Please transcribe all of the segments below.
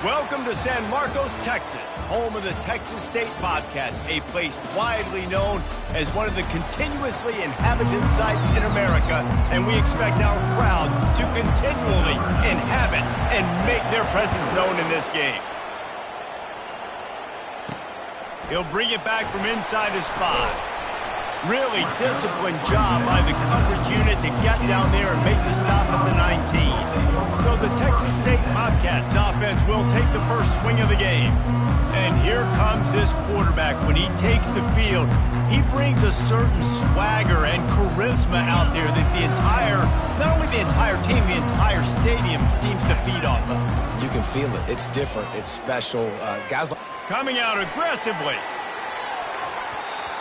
Welcome to San Marcos, Texas, home of the Texas State Bobcats, a place widely known as one of the continuously inhabited sites in America, and we expect our crowd to continually inhabit and make their presence known in this game. He'll bring it back from inside his 5. Really disciplined job by the coverage unit to get down there and make the stop at the 19. So the Texas State Bobcats offense will take the first swing of the game. And here comes this quarterback. When he takes the field, he brings a certain swagger and charisma out there that not only the entire team, the entire stadium seems to feed off of. You can feel it. It's different. It's special. Guys coming out aggressively.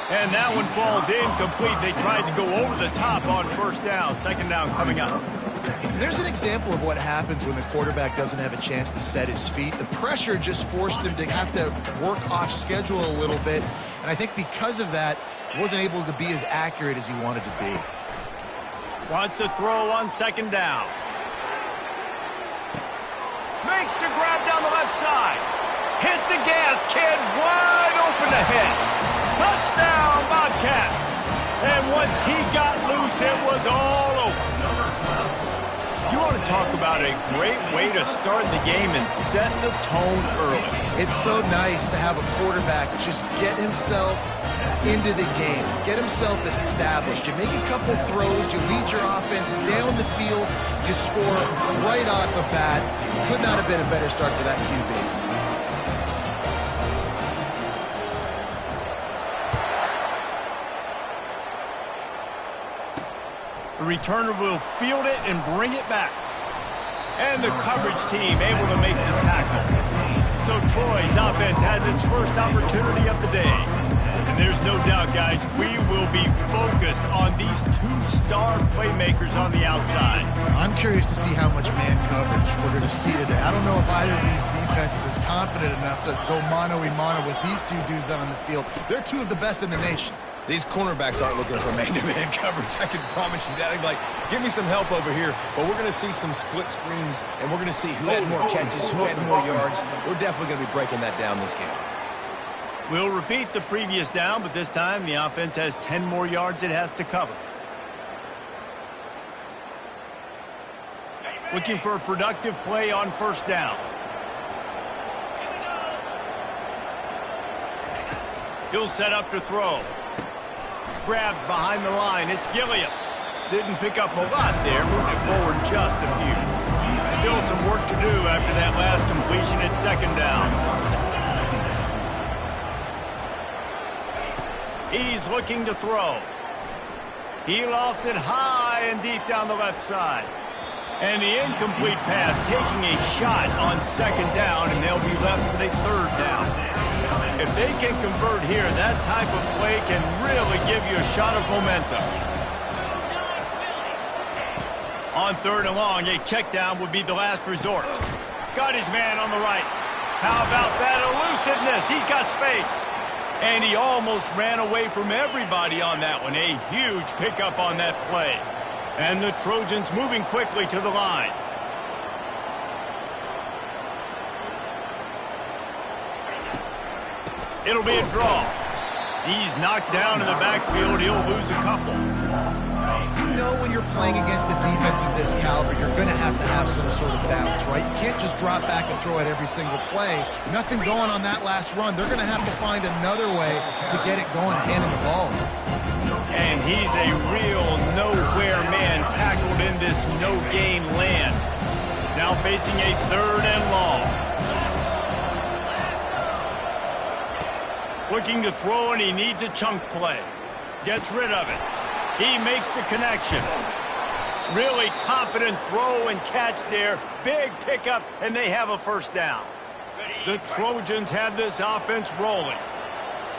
And that one falls incomplete. They tried to go over the top on first down. Second down coming up. There's an example of what happens when the quarterback doesn't have a chance to set his feet. The pressure just forced him to have to work off schedule a little bit. And I think because of that, he wasn't able to be as accurate as he wanted to be. Wants to throw on second down. Makes the grab down the left side. Hit the gas, kid. Wide open ahead. Touchdown, Bobcats! And once he got loose, it was all over. You want to talk about a great way to start the game and set the tone early. It's so nice to have a quarterback just get himself into the game, get himself established. You make a couple throws, you lead your offense down the field, you score right off the bat. Could not have been a better start for that QB. The returner will field it and bring it back. And the coverage team able to make the tackle. So Troy's offense has its first opportunity of the day. And there's no doubt, guys, we will be focused on these two-star playmakers on the outside. I'm curious to see how much man coverage we're going to see today. I don't know if either of these defenses is confident enough to go mano-a-mano with these two dudes on the field. They're two of the best in the nation. These cornerbacks aren't looking for man-to-man coverage. I can promise you that. They're like, give me some help over here. But we're going to see some split screens, and we're going to see who had more catches, who had more yards. We're definitely going to be breaking that down this game. We'll repeat the previous down, but this time the offense has 10 more yards it has to cover. Looking for a productive play on first down. He'll set up to throw. Grabbed behind the line. It's Gilliam. Didn't pick up a lot there. Moved it forward just a few. Still some work to do after that last completion at second down. He's looking to throw. He lofts it high and deep down the left side. And the incomplete pass taking a shot on second down, and they'll be left with a third down. If they can convert here, that type of play can really give you a shot of momentum. On third and long, a check down would be the last resort. Got his man on the right. How about that elusiveness? He's got space. And he almost ran away from everybody on that one. A huge pickup on that play. And the Trojans moving quickly to the line. It'll be a draw. He's knocked down in the backfield. He'll lose a couple. You know when you're playing against a defense of this caliber, you're going to have some sort of balance, right? You can't just drop back and throw it every single play. Nothing going on that last run. They're going to have to find another way to get it going, handing the ball. And he's a real nowhere man tackled in this no-gain land. Now facing a third and long. Looking to throw, and he needs a chunk play. Gets rid of it. He makes the connection. Really confident throw and catch there. Big pickup, and they have a first down. The Trojans have this offense rolling.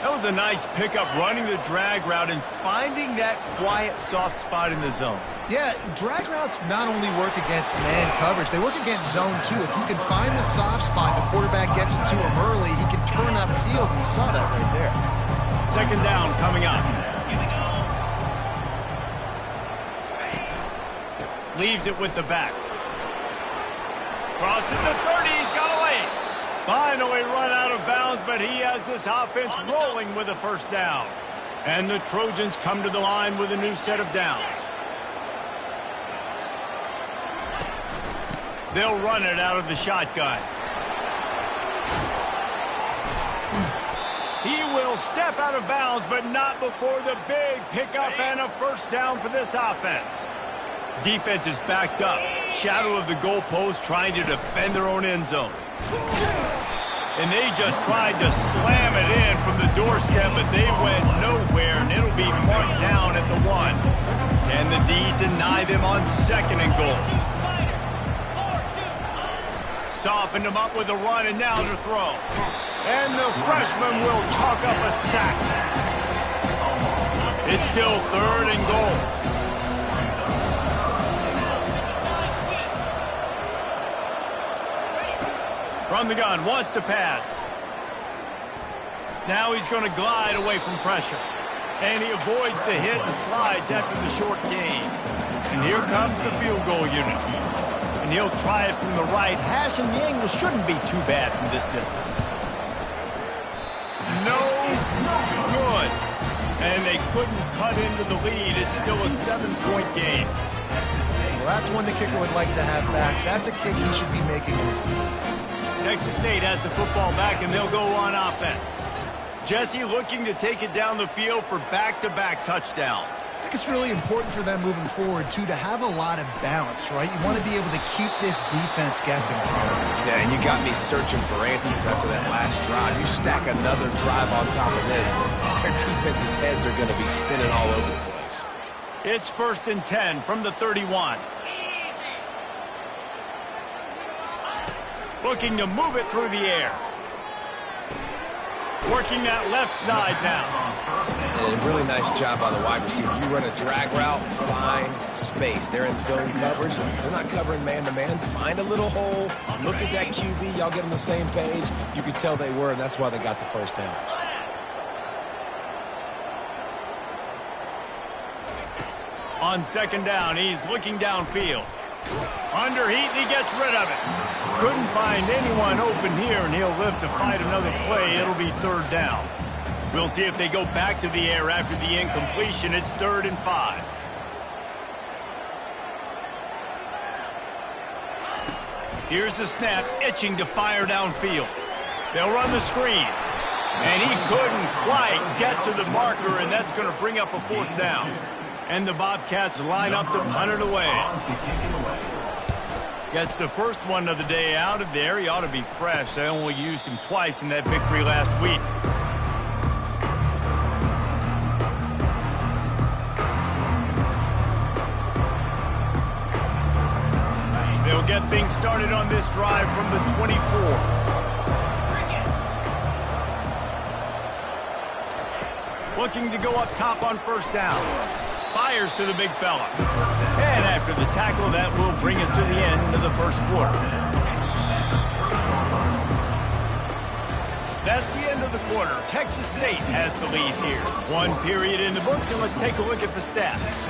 That was a nice pickup, running the drag route and finding that quiet, soft spot in the zone. Yeah, drag routes not only work against man coverage, they work against zone too. If you can find the soft spot, the quarterback gets it to him early, he can turn upfield, and you saw that right there. Second down coming up. Leaves it with the back. Crosses the 30, he's got a lane. nearly run out of bounds, but he has this offense rolling with a first down. And the Trojans come to the line with a new set of downs. They'll run it out of the shotgun. He will step out of bounds, but not before the big pickup and a first down for this offense. Defense is backed up. Shadow of the goalpost trying to defend their own end zone. And they just tried to slam it in from the doorstep, but they went nowhere, and it'll be marked down at the 1. Can the D deny them on 2nd and goal? Softened him up with a run, and now to throw. And the freshman will chalk up a sack. It's still 3rd and goal. From the gun, wants to pass. Now he's going to glide away from pressure. And he avoids the hit and slides after the short gain. And here comes the field goal unit. And he'll try it from the right hash, and the angle shouldn't be too bad from this distance. No good. And they couldn't cut into the lead. It's still a 7-point game. Well, that's one the kicker would like to have back. That's a kick he should be making in his sleep. Texas State has the football back, and they'll go on offense. Jesse looking to take it down the field for back-to-back touchdowns. I think it's really important for them moving forward, too, to have a lot of balance, right? You want to be able to keep this defense guessing. Yeah, and you got me searching for answers after that last drive. You stack another drive on top of this, their defense's heads are going to be spinning all over the place. It's 1st and 10 from the 31. Looking to move it through the air. Working that left side now. And a really nice job by the wide receiver. You run a drag route, find space. They're in zone coverage. They're not covering man-to-man. Find a little hole. Look at that QB. Y'all get on the same page. You could tell they were, and that's why they got the first down. On 2nd down, he's looking downfield. Under heat, and he gets rid of it. Couldn't find anyone open here, and he'll live to fight another play. It'll be 3rd down. We'll see if they go back to the air after the incompletion. It's 3rd and 5. Here's the snap, itching to fire downfield. They'll run the screen. And he couldn't quite get to the marker, and that's going to bring up a 4th down. And the Bobcats line up to punt it away. Gets the first one of the day out of there. He ought to be fresh. They only used him twice in that victory last week. They'll get things started on this drive from the 24. Looking to go up top on 1st down. Fires to the big fella. And after the tackle, that will bring us to the end of the 1st quarter. That's the end of the quarter. Texas State has the lead here. 1 period in the books, and let's take a look at the stats.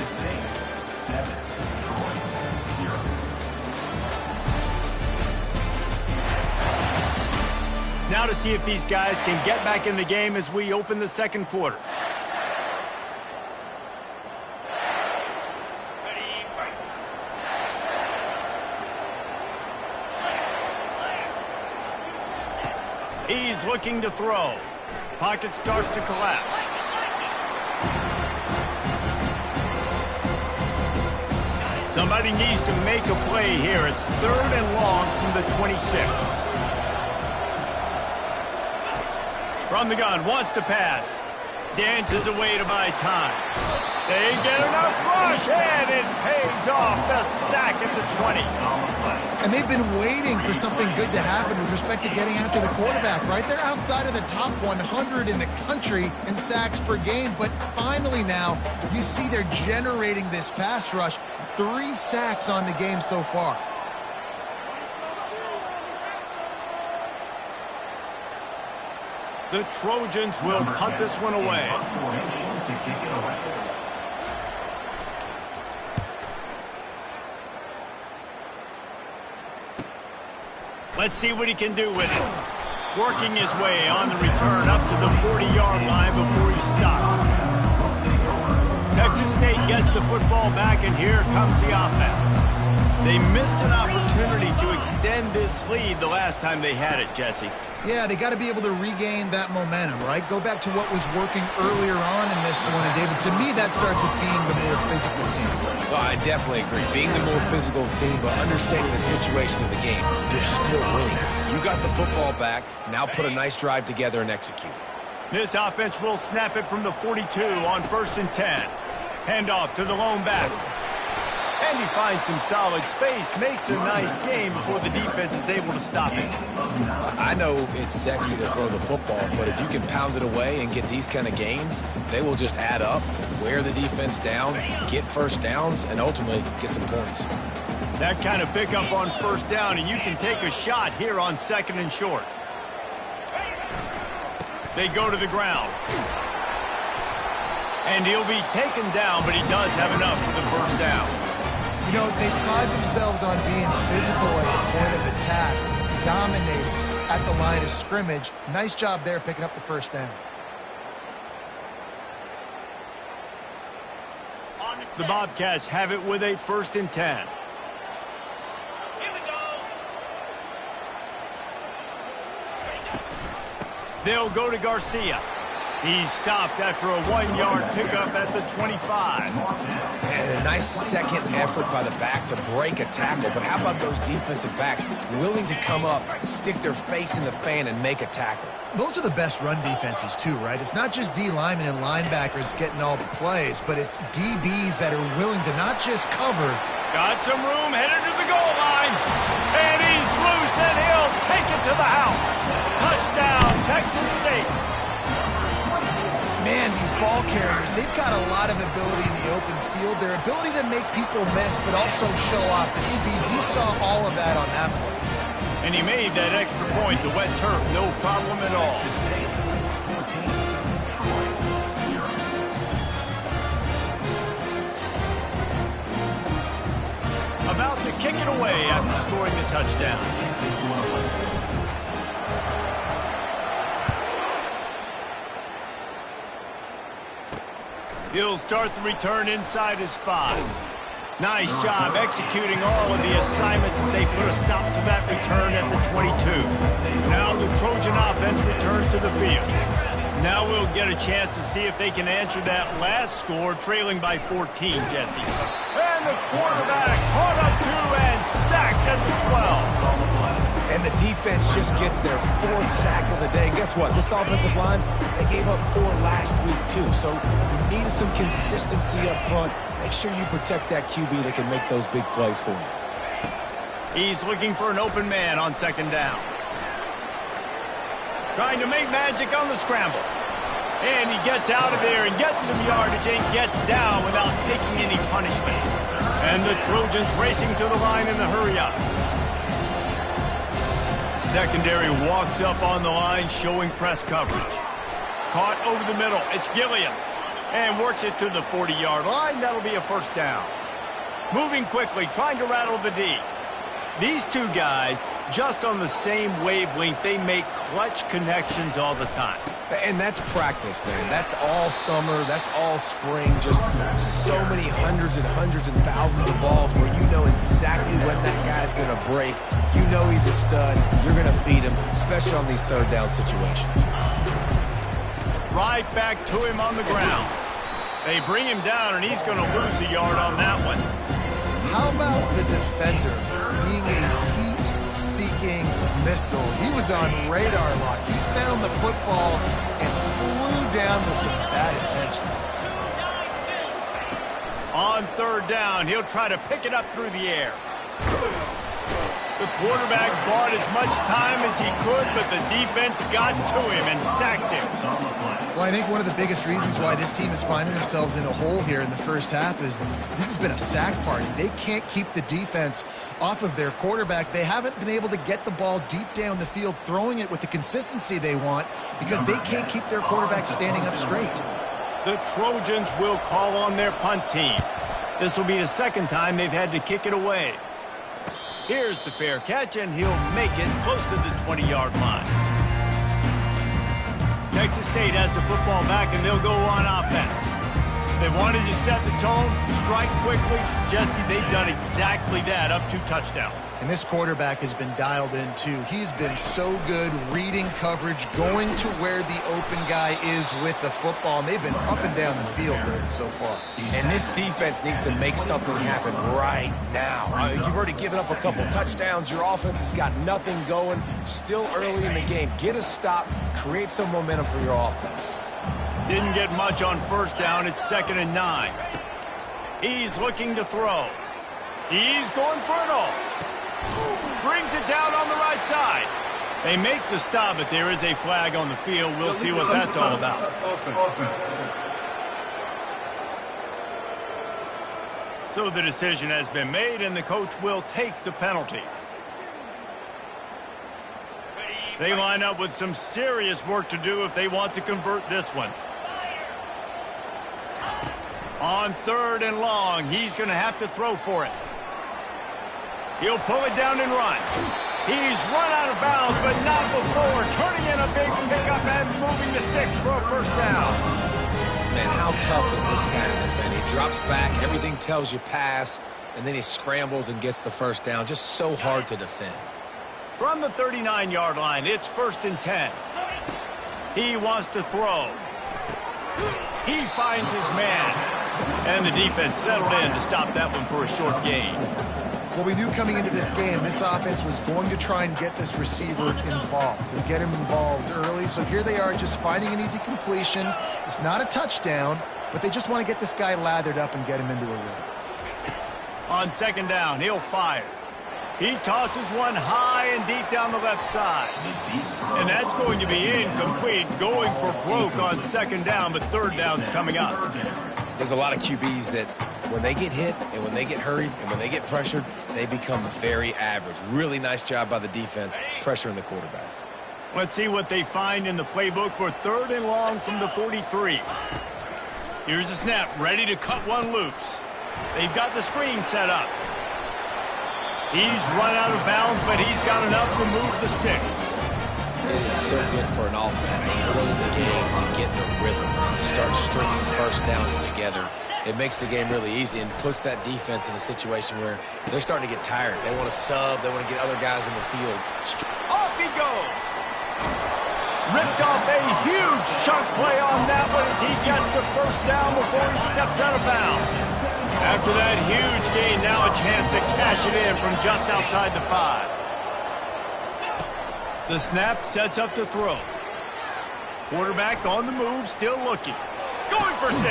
Now to see if these guys can get back in the game as we open the 2nd quarter. He's looking to throw. Pocket starts to collapse. Somebody needs to make a play here. It's 3rd and long from the 26. From the gun, wants to pass. Dances away to buy time. They get enough rush, and it pays off. The sack at the 20. And they've been waiting for something good to happen with respect to getting after the quarterback, right? They're outside of the top 100 in the country in sacks per game, but finally now you see they're generating this pass rush. 3 sacks on the game so far. The Trojans will punt this one away. Let's see what he can do with it. Working his way on the return up to the 40-yard line before he stopped. Texas State gets the football back, and here comes the offense. They missed an opportunity to extend this lead the last time they had it, Jesse. Yeah, they got to be able to regain that momentum, right? Go back to what was working earlier on in this one. And, David, to me, that starts with being the more physical team. Well, I definitely agree. Being the more physical team, but understanding the situation of the game. You're still winning. You got the football back. Now put a nice drive together and execute. This offense will snap it from the 42 on 1st and 10. Handoff to the lone back. And he finds some solid space, makes a nice game before the defense is able to stop it. I know it's sexy to throw the football, but if you can pound it away and get these kind of gains, they will just add up, wear the defense down, get first downs, and ultimately get some points. That kind of pickup on 1st down, and you can take a shot here on 2nd and short. They go to the ground. And he'll be taken down, but he does have enough for the 1st down. You know, they pride themselves on being physical at the point of attack, dominating at the line of scrimmage. Nice job there picking up the 1st down. The Bobcats have it with a 1st and 10. They'll go to Garcia. He's stopped after a 1-yard pickup at the 25. And a nice second effort by the back to break a tackle. But how about those defensive backs willing to come up, stick their face in the fan, and make a tackle? Those are the best run defenses, too, right? It's not just D linemen and linebackers getting all the plays, but it's DBs that are willing to not just cover. Got some room, headed to the goal line. And he's loose, and he'll take it to the house. Touchdown, Texas State. Man, these ball carriers, they've got a lot of ability in the open field. Their ability to make people miss, but also show off the speed. You saw all of that on that play. And he made that extra point, the wet turf, no problem at all. About to kick it away after scoring the touchdown. He'll start the return inside his 5. Nice job executing all of the assignments as they put a stop to that return at the 22. Now the Trojan offense returns to the field. Now we'll get a chance to see if they can answer that last score, trailing by 14, Jesse. And the quarterback caught up to and sacked at the 12. And the defense just gets their 4th sack of the day. And guess what? This offensive line, they gave up 4 last week, too. So you need some consistency up front. Make sure you protect that QB that can make those big plays for you. He's looking for an open man on 2nd down. Trying to make magic on the scramble. And he gets out of there and gets some yardage and gets down without taking any punishment. And the Trojans racing to the line in the hurry-up. Secondary walks up on the line, showing press coverage. Caught over the middle. It's Gilliam. And works it to the 40-yard line. That'll be a 1st down. Moving quickly, trying to rattle the D. These two guys, just on the same wavelength, they make clutch connections all the time. And that's practice, man. That's all summer. That's all spring. Just so many hundreds and thousands of balls where you know exactly when that guy's going to break. You know he's a stud. You're going to feed him, especially on these 3rd down situations. Right back to him on the ground. They bring him down, and he's going to lose a yard on that one. How about the defender being a heat-seeking missile? He was on radar lock. He found the football and flew down with some bad intentions. On 3rd down, he'll try to pick it up through the air. The quarterback bought as much time as he could, but the defense got to him and sacked him. Well, I think one of the biggest reasons why this team is finding themselves in a hole here in the 1st half is this has been a sack party. They can't keep the defense off of their quarterback. They haven't been able to get the ball deep down the field, throwing it with the consistency they want because they can't keep their quarterback standing up straight. The Trojans will call on their punt team. This will be the 2nd time they've had to kick it away. Here's the fair catch, and he'll make it close to the 20-yard line. Texas State has the football back, and they'll go on offense. They wanted to set the tone, strike quickly. Jesse, they've done exactly that, up 2 touchdowns. And this quarterback has been dialed in, too. He's been so good reading coverage, going to where the open guy is with the football. And they've been up and down the field with it so far. And this defense needs to make something happen right now. You've already given up a couple touchdowns. Your offense has got nothing going. Still early in the game. Get a stop. Create some momentum for your offense. Didn't get much on first down. It's 2nd and 9. He's looking to throw. He's going for it all. Brings it down on the right side. They make the stop, but there is a flag on the field. We'll see what that's all about. So the decision has been made, and the coach will take the penalty. They line up with some serious work to do if they want to convert this one. On 3rd and long, he's going to have to throw for it. He'll pull it down and run. He's run out of bounds, but not before turning in a big pickup and moving the sticks for a first down. Man, how tough is this guy to defend? He drops back, everything tells you pass, and then he scrambles and gets the first down. Just so hard to defend. From the 39-yard line, it's 1st and 10. He wants to throw. He finds his man. And the defense settled in to stop that one for a short gain. Well, we knew coming into this game, this offense was going to try and get this receiver involved and get him involved early. So here they are just finding an easy completion. It's not a touchdown, but they just want to get this guy lathered up and get him into a rhythm. On 2nd down, he'll fire. He tosses one high and deep down the left side. And that's going to be incomplete, going for broke on 2nd down, but 3rd down's coming up. There's a lot of QBs that when they get hit and when they get hurried and when they get pressured, they become very average. Really nice job by the defense, pressuring the quarterback. Let's see what they find in the playbook for 3rd and long from the 43. Here's the snap, ready to cut one loose. They've got the screen set up. He's run out of bounds, but he's got enough to move the sticks. It is so good for an offense early in the game to get the rhythm, start stringing first downs together. It makes the game really easy and puts that defense in a situation where they're starting to get tired. They want to sub. They want to get other guys in the field. Off he goes. Ripped off a huge chunk play on that one as he gets the first down before he steps out of bounds. After that huge gain, now a chance to cash it in from just outside the 5. The snap sets up to throw. Quarterback on the move, still looking. Going for 6.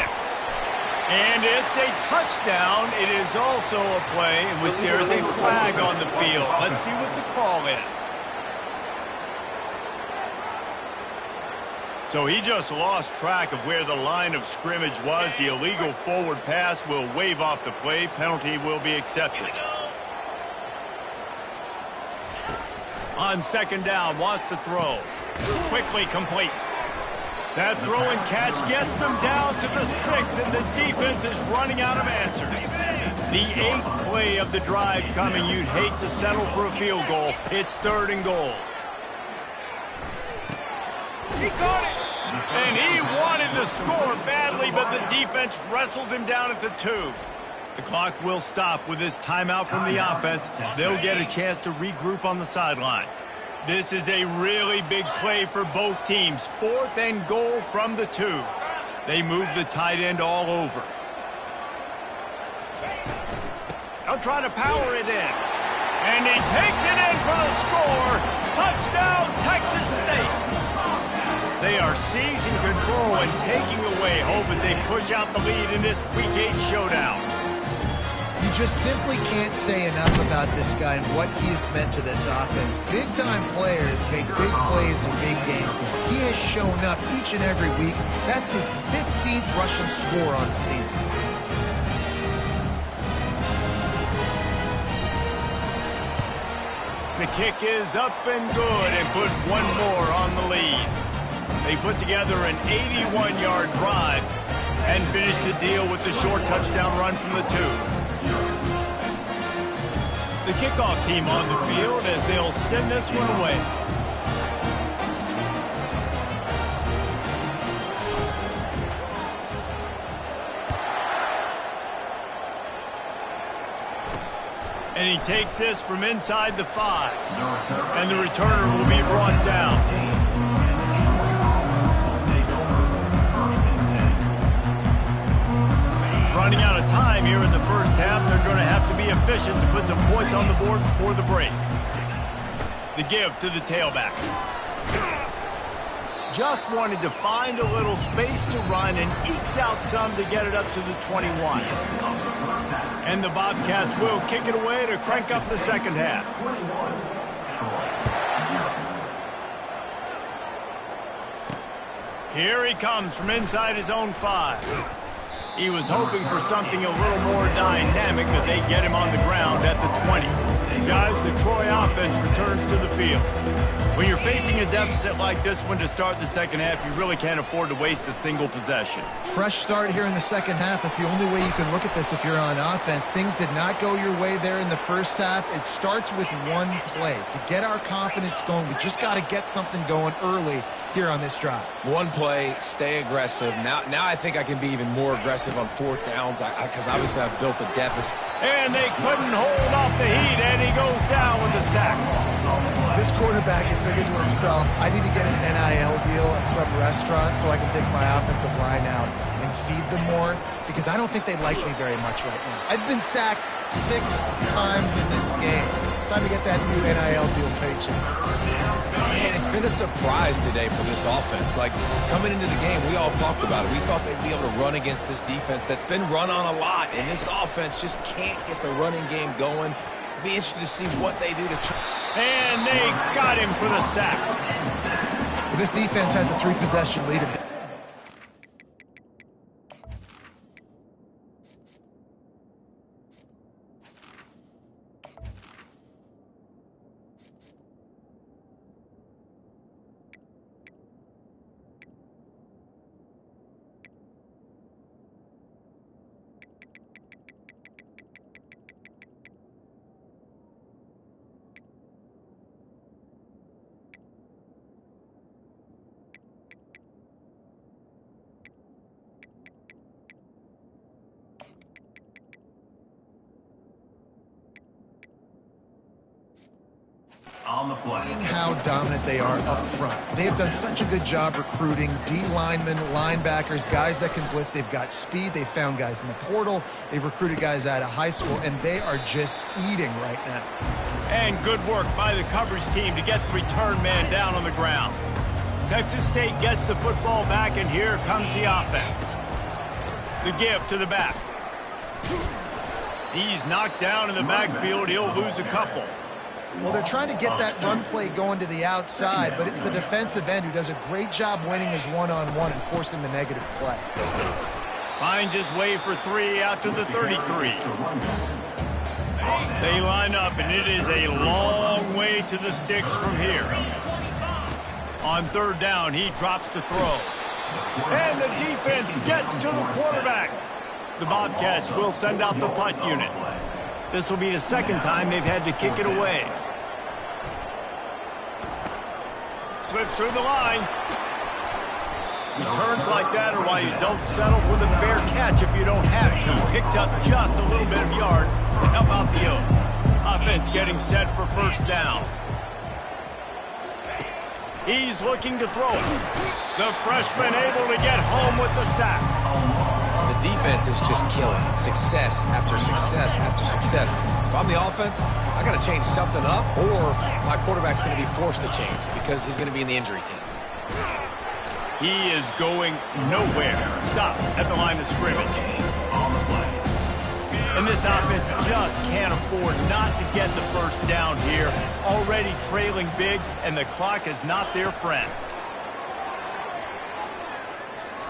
And it's a touchdown. It is also a play in which there is a flag on the field. Let's see what the call is. So he just lost track of where the line of scrimmage was. The illegal forward pass will wave off the play. Penalty will be accepted. On 2nd down, wants to throw. Quickly complete. That throw and catch gets them down to the 6, and the defense is running out of answers. The 8th play of the drive coming. You'd hate to settle for a field goal. It's 3rd and goal. He caught it! And he wanted to score badly, but the defense wrestles him down at the 2. The clock will stop with this timeout from the offense. They'll get a chance to regroup on the sideline. This is a really big play for both teams. 4th and goal from the 2. They move the tight end all over. They'll try to power it in. And he takes it in for the score. Touchdown, Texas State. They are seizing control and taking away hope as they push out the lead in this Week 8 showdown. You just simply can't say enough about this guy and what he's meant to this offense. Big-time players make big plays in big games. He has shown up each and every week. That's his 15th rushing score on the season. The kick is up and good and put one more on the lead. They put together an 81-yard drive and finish the deal with the short touchdown run from the 2. The kickoff team on the field as they'll send this one away. And he takes this from inside the 5. And the returner will be brought down. Running out of time here in the first half, they're going to have to be efficient to put some points on the board before the break. The give to the tailback. Just wanted to find a little space to run and ekes out some to get it up to the 21. And the Bobcats will kick it away to crank up the second half. Here he comes from inside his own 5. He was hoping for something a little more dynamic, but they get him on the ground at the 20. Guys, the Troy offense returns to the field. When you're facing a deficit like this one to start the second half, you really can't afford to waste a single possession. Fresh start here in the second half. That's the only way you can look at this if you're on offense. Things did not go your way there in the first half. It starts with one play. To get our confidence going, we just got to get something going early here on this drive. One play, stay aggressive. Now I think I can be even more aggressive on 4th downs because obviously I've built a deficit. And they couldn't hold off the heat, and he goes down with a sack. This quarterback is thinking to himself, I need to get an NIL deal at some restaurant so I can take my offensive line out and feed them more, because I don't think they like me very much right now. I've been sacked 6 times in this game. It's time to get that new NIL deal paycheck. Man, it's been a surprise today for this offense. Like, coming into the game, we all talked about it. We thought they'd be able to run against this defense that's been run on a lot, and this offense just can't get the running game going. Be interested to see what they do to try. And they got him for the sack. This defense has a 3-possession lead. On the play. How dominant they are up front. They have done such a good job recruiting D linemen, linebackers, guys that can blitz. They've got speed. They found guys in the portal. They've recruited guys out of high school, and they are just eating right now. And good work by the coverage team to get the return man down on the ground. Texas State gets the football back, and here comes the offense. The give to the back. He's knocked down in the backfield. He'll lose a couple. Well, they're trying to get that run play going to the outside, but it's the defensive end who does a great job winning his one-on-one and forcing the negative play. Finds his way for 3 out to the 33. They line up, and it is a long way to the sticks from here. On 3rd down, he drops to throw. And the defense gets to the quarterback. The Bobcats will send out the punt unit. This will be the 2nd time they've had to kick it away. Slips through the line. Returns like that are why you don't settle for the fair catch if you don't have to. Picks up just a little bit of yards to help out the yoke. Offense getting set for 1st down. He's looking to throw it. The freshman able to get home with the sack. The defense is just killing it. Success after success after success. If I'm the offense, I got to change something up, or my quarterback's going to be forced to change because he's going to be in the injury team. He is going nowhere. Stop at the line of scrimmage. And this offense just can't afford not to get the 1st down here. Already trailing big, and the clock is not their friend.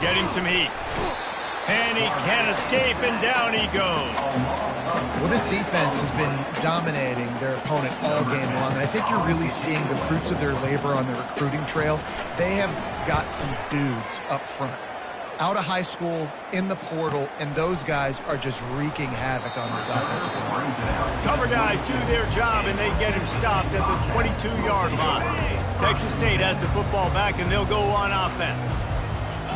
Getting some heat. And he can't escape, and down he goes. Well, this defense has been dominating their opponent all game long, and I think you're really seeing the fruits of their labor on the recruiting trail. They have got some dudes up front, out of high school, in the portal, and those guys are just wreaking havoc on this offensive line. Cover guys do their job, and they get him stopped at the 22-yard line. Texas State has the football back, and they'll go on offense.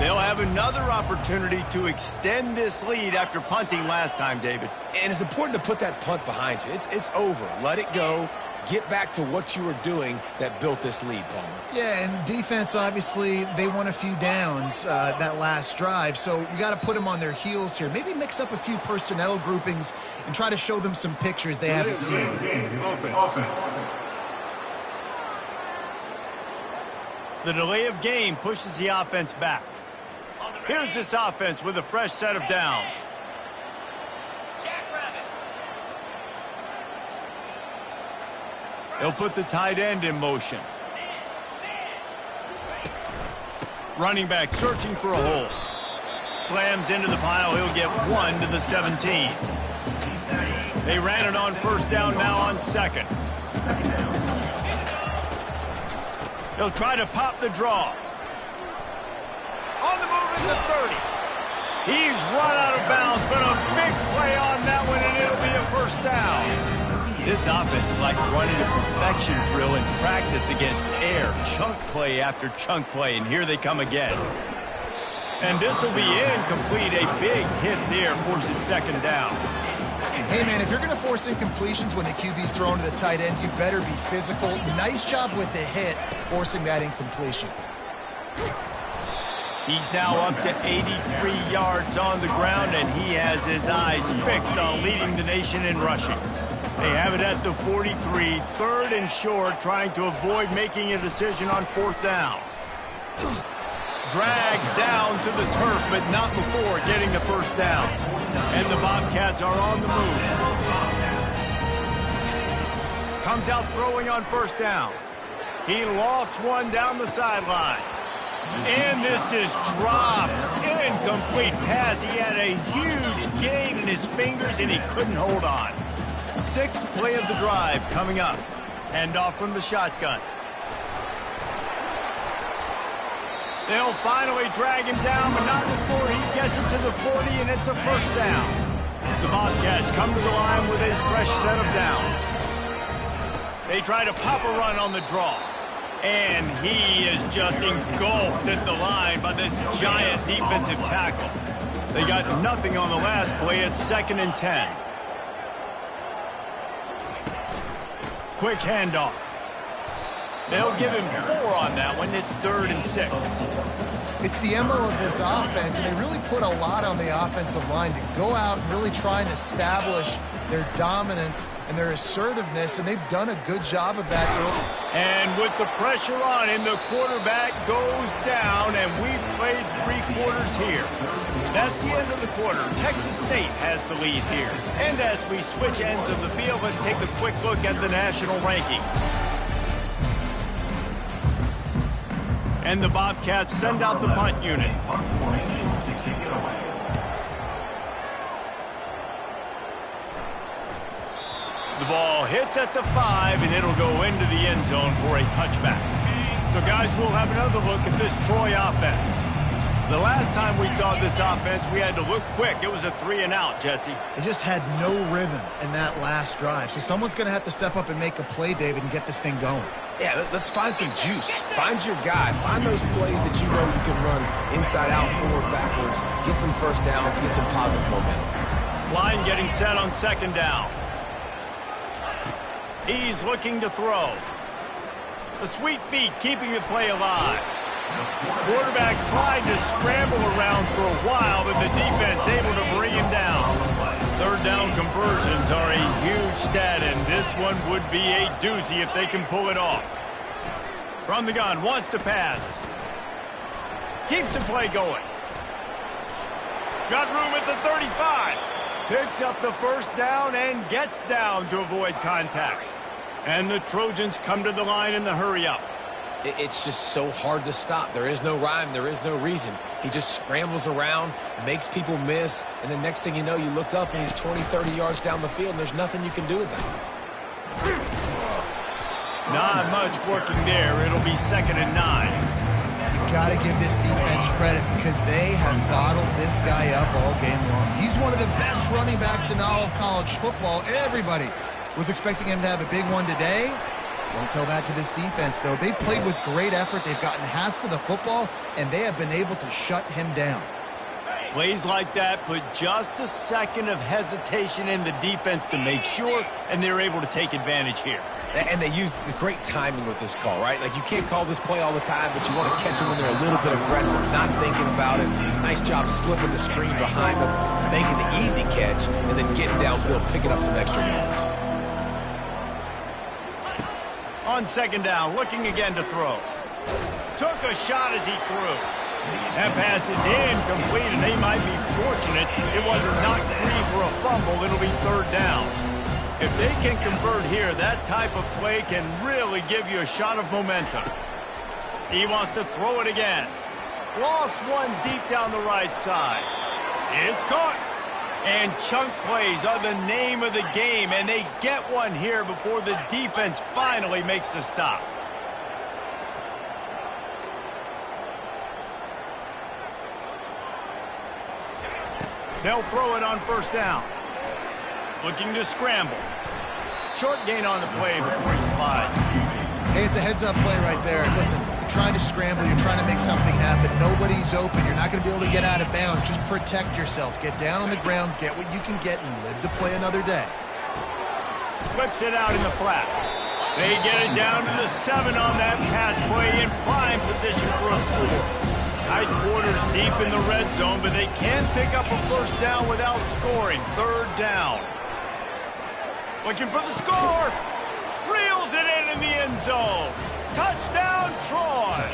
They'll have another opportunity to extend this lead after punting last time, David. And it's important to put that punt behind you. It's over. Let it go. Get back to what you were doing that built this lead, Palmer. Yeah, and defense, obviously, they won a few downs that last drive, so you got to put them on their heels here. Maybe mix up a few personnel groupings and try to show them some pictures they haven't seen. The delay of game pushes the offense back. Here's this offense with a fresh set of downs. They'll put the tight end in motion. Running back searching for a hole. Slams into the pile. He'll get 1 to the 17. They ran it on first down, now on second. He'll try to pop the draw. On the move is the 30. He's run out of bounds, but a big play on that one, and it'll be a first down. This offense is like running a perfection drill in practice against air. Chunk play after chunk play, and here they come again. And this will be incomplete. A big hit there forces second down. Hey, man, if you're going to force incompletions when the QB's thrown to the tight end, you better be physical. Nice job with the hit, forcing that incompletion. He's now up to 83 yards on the ground, and he has his eyes fixed on leading the nation in rushing. They have it at the 43, third and short, trying to avoid making a decision on fourth down. Dragged down to the turf, but not before getting the first down. And the Bobcats are on the move. Comes out throwing on first down. He lofts one down the sideline. And this is dropped. Incomplete pass. He had a huge gain in his fingers, and he couldn't hold on. Sixth play of the drive coming up. Handoff from the shotgun. They'll finally drag him down, but not before he gets it to the 40, and it's a first down. The Bobcats come to the line with a fresh set of downs. They try to pop a run on the draw. And he is just engulfed at the line by this giant defensive tackle. They got nothing on the last play. It's 2nd and 10. Quick handoff. They'll give him 4 on that one. It's 3rd and 6. It's the MO of this offense, and they really put a lot on the offensive line to go out and really try and establish their dominance and their assertiveness, and they've done a good job of that. And with the pressure on him, the quarterback goes down, and we've played 3 quarters here. That's the end of the quarter. Texas State has the lead here. And as we switch ends of the field, let's take a quick look at the national rankings. And the Bobcats send out the punt unit. The ball hits at the 5, and it'll go into the end zone for a touchback. So, guys, we'll have another look at this Troy offense. The last time we saw this offense, we had to look quick. It was a 3-and-out, Jesse. They just had no rhythm in that last drive. So someone's going to have to step up and make a play, David, and get this thing going. Yeah, let's find some juice. Find your guy. Find those plays that you know you can run inside out, forward, backwards. Get some first downs. Get some positive momentum. Line getting set on 2nd down. He's looking to throw. The sweet feet keeping the play alive. Quarterback tried to scramble around for a while, but the defense able to bring him down. 3rd down conversions are a huge stat, and this one would be a doozy if they can pull it off. From the gun, wants to pass. Keeps the play going. Got room at the 35. Picks up the first down and gets down to avoid contact. And the Trojans come to the line in the hurry-up. It's just so hard to stop. There is no rhyme. There is no reason. He just scrambles around, makes people miss, and the next thing you know, you look up and he's 20, 30 yards down the field, and there's nothing you can do about it. Not much working there. It'll be 2nd and 9. You got to give this defense credit because they have bottled this guy up all game long. He's one of the best running backs in all of college football. Everybody was expecting him to have a big one today. Don't tell that to this defense, though. They've played with great effort. They've gotten hats to the football, and they have been able to shut him down. Plays like that put just a second of hesitation in the defense to make sure, and they're able to take advantage here. And they use the great timing with this call, right? Like, you can't call this play all the time, but you want to catch them when they're a little bit aggressive, not thinking about it. Nice job slipping the screen behind them, making the easy catch, and then getting downfield, picking up some extra yards. On second down, looking again to throw. Took a shot as he threw. That pass is incomplete, and they might be fortunate it wasn't knocked free for a fumble. It'll be third down. If they can convert here, that type of play can really give you a shot of momentum. He wants to throw it again. Lost one deep down the right side. It's caught. And chunk plays are the name of the game, and they get one here before the defense finally makes the stop. They'll throw it on first down. Looking to scramble. Short gain on the play before he slides. Hey, it's a heads-up play right there. Listen, you're trying to scramble. You're trying to make something happen. Nobody's open. You're not going to be able to get out of bounds. Just protect yourself. Get down on the ground, get what you can get, and live to play another day. Flips it out in the flat. They get it down to the 7 on that pass play in prime position for a score. Tight quarters deep in the red zone, but they can pick up a first down without scoring. Third down. Looking for the score. Reels it in the end zone. Touchdown, Troy.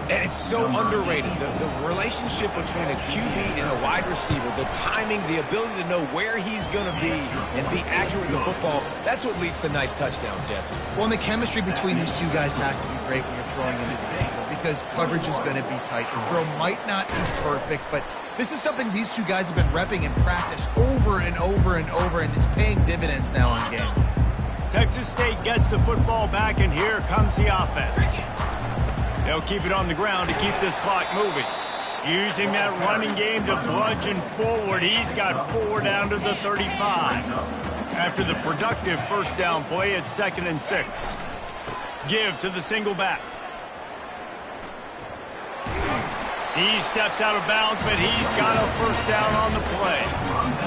And it's so underrated. The relationship between a QB and a wide receiver, the timing, the ability to know where he's going to be and be accurate with the football, that's what leads to nice touchdowns, Jesse. Well, and the chemistry between these two guys has to be great when you're throwing into the end zone because coverage is going to be tight. The throw might not be perfect, but this is something these two guys have been repping in practice over and over and over, and it's paying dividends now on game. Texas State gets the football back, and here comes the offense. They'll keep it on the ground to keep this clock moving. Using that running game to bludgeon forward, he's got 4 down to the 35. After the productive first down play, it's 2nd and 6. Give to the single back. He steps out of bounds, but he's got a first down on the play.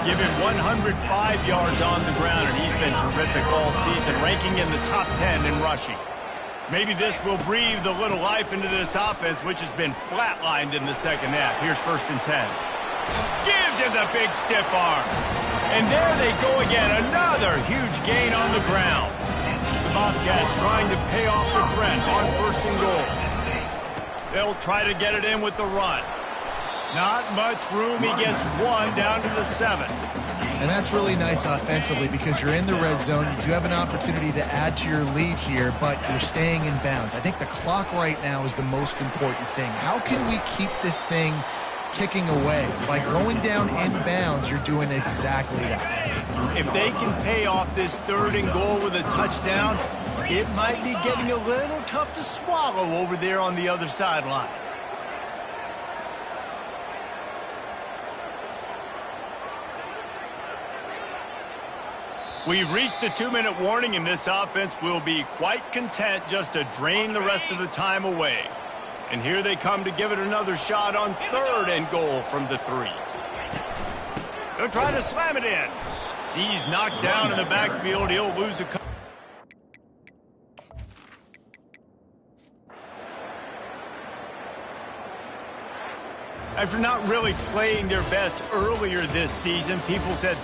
Given 105 yards on the ground, and he's been terrific all season, ranking in the top 10 in rushing. Maybe this will breathe a little life into this offense, which has been flatlined in the second half. Here's 1st and 10. Gives him the big stiff arm. And there they go again, another huge gain on the ground. The Bobcats trying to pay off the threat on 1st and goal. They'll try to get it in with the run. Not much room. He gets 1 down to the 7. And that's really nice offensively because you're in the red zone. You do have an opportunity to add to your lead here, but you're staying in bounds. I think the clock right now is the most important thing. How can we keep this thing ticking away? By going down in bounds, you're doing exactly that. If they can pay off this 3rd and goal with a touchdown, it might be getting a little tough to swallow over there on the other sideline. We've reached the 2-minute warning, and this offense will be quite content just to drain the rest of the time away. And here they come to give it another shot on 3rd and goal from the 3. They'll try to slam it in. He's knocked down in the backfield. He'll lose a couple. After not really playing their best earlier this season, people said